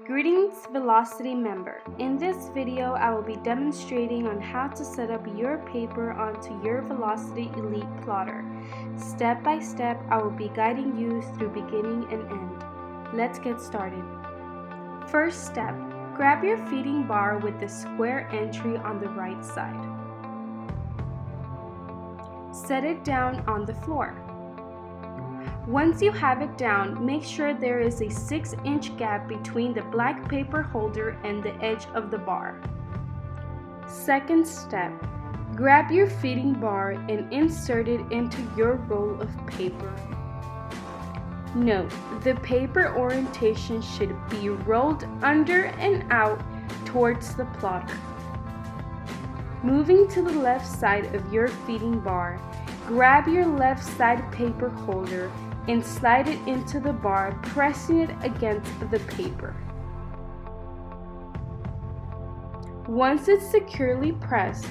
Greetings Velocity member. In this video I will be demonstrating on how to set up your paper onto your Velocity Elite plotter. Step by step I will be guiding you through beginning and end. Let's get started. First step, grab your feeding bar with the square entry on the right side. Set it down on the floor. Once you have it down, make sure there is a 6-inch gap between the black paper holder and the edge of the bar. Second step, grab your feeding bar and insert it into your roll of paper. Note, the paper orientation should be rolled under and out towards the plotter. Moving to the left side of your feeding bar, grab your left side paper holder and slide it into the bar, pressing it against the paper. Once it's securely pressed,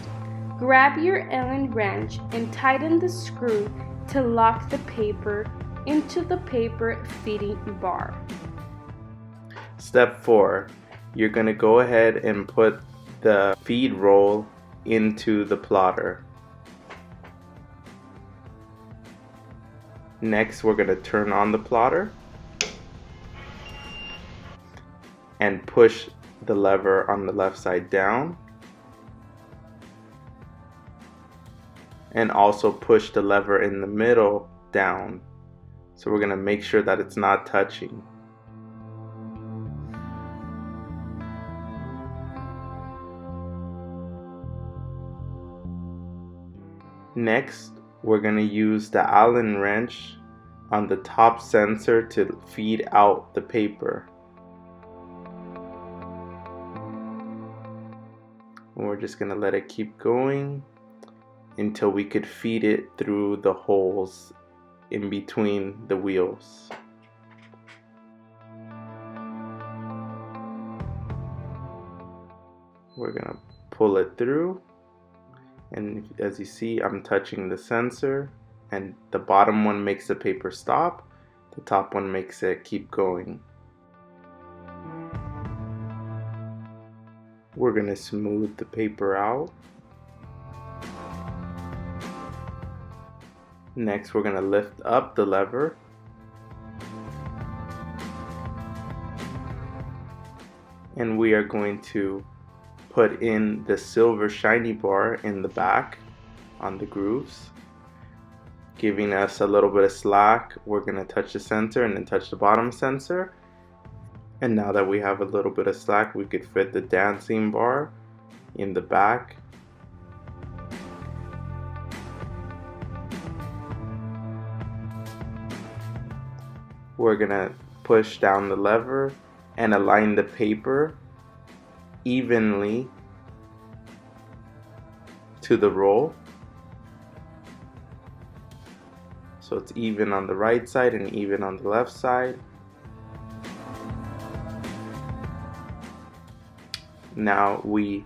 grab your Allen wrench and tighten the screw to lock the paper into the paper feeding bar. Step 4. You're going to go ahead and put the feed roll into the plotter. Next, we're going to turn on the plotter and push the lever on the left side down, and also push the lever in the middle down. So we're going to make sure that it's not touching. Next, we're going to use the Allen wrench on the top sensor to feed out the paper. And we're just going to let it keep going until we could feed it through the holes in between the wheels. We're going to pull it through. And as you see, I'm touching the sensor, and the bottom one makes the paper stop, the top one makes it keep going. We're going to smooth the paper out. Next, we're going to lift up the lever. And we are going to put in the silver shiny bar in the back on the grooves, giving us a little bit of slack. We're going to touch the sensor and then touch the bottom sensor. And now that we have a little bit of slack, we could fit the dancing bar in the back. We're going to push down the lever and align the paper evenly to the roll, so it's even on the right side and even on the left side. Now we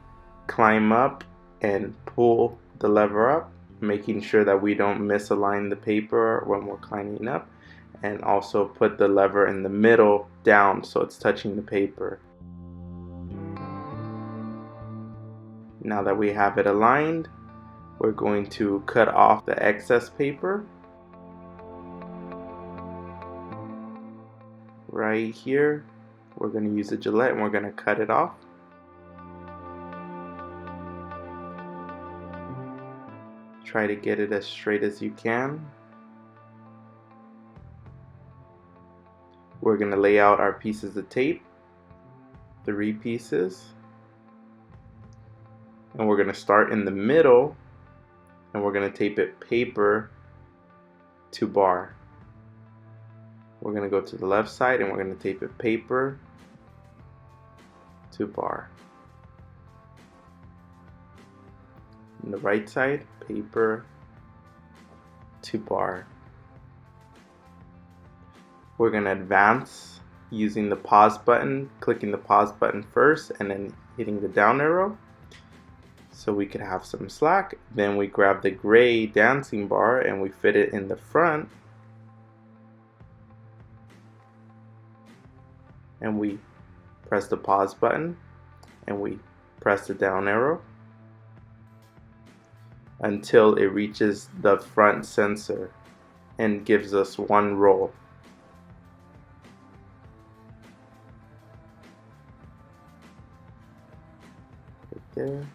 climb up and pull the lever up, making sure that we don't misalign the paper when we're climbing up, and also put the lever in the middle down so it's touching the paper. Now that we have it aligned, we're going to cut off the excess paper right here. We're going to use a Gillette and we're going to cut it off. Try to get it as straight as you can. We're going to lay out our pieces of tape, 3 pieces. And we're going to start in the middle, and we're going to tape it paper to bar. We're going to go to the left side and we're going to tape it paper to bar. On the right side, paper to bar. We're going to advance using the pause button, clicking the pause button first and then hitting the down arrow, so we could have some slack. Then we grab the gray dancing bar and we fit it in the front, and we press the pause button and we press the down arrow until it reaches the front sensor and gives us one roll. Right there.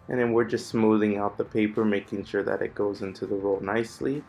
And then we're just smoothing out the paper, making sure that it goes into the roll nicely.